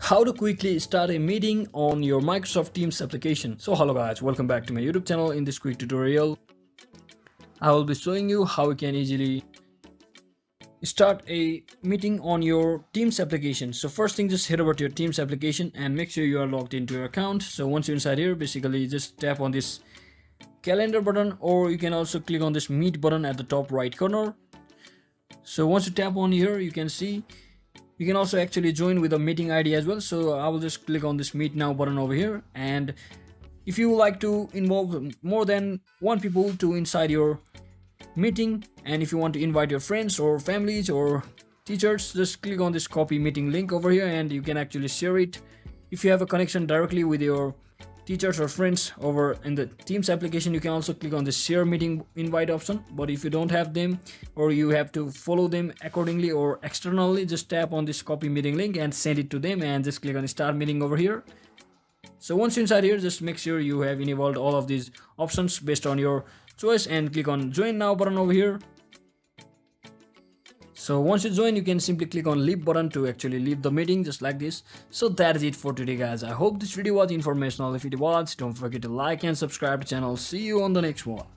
How to quickly start a meeting on your Microsoft Teams application. So hello guys, welcome back to my YouTube channel. In this quick tutorial, I will be showing you how you can easily start a meeting on your Teams application. So first thing, just head over to your Teams application and make sure you are logged into your account. So once you're inside here, basically just tap on this calendar button, or you can also click on this meet button at the top right corner. So once you tap on here, you can see you can also actually join with a meeting ID as well. So I will just click on this meet now button over here, and if you would like to involve more than one people to inside your meeting, and if you want to invite your friends or families or teachers, just click on this copy meeting link over here and you can actually share it. If you have a connection directly with your teachers or friends over in the Teams application, you can also click on the share meeting invite option. But if you don't have them, or you have to follow them accordingly or externally, just tap on this copy meeting link and send it to them and just click on start meeting over here. So once you're inside here, just make sure you have enabled all of these options based on your choice and click on join now button over here. So once you join, you can simply click on leave button to actually leave the meeting, just like this. So that is it for today guys. I hope this video was informational. If it was, don't forget to like and subscribe to the channel. See you on the next one.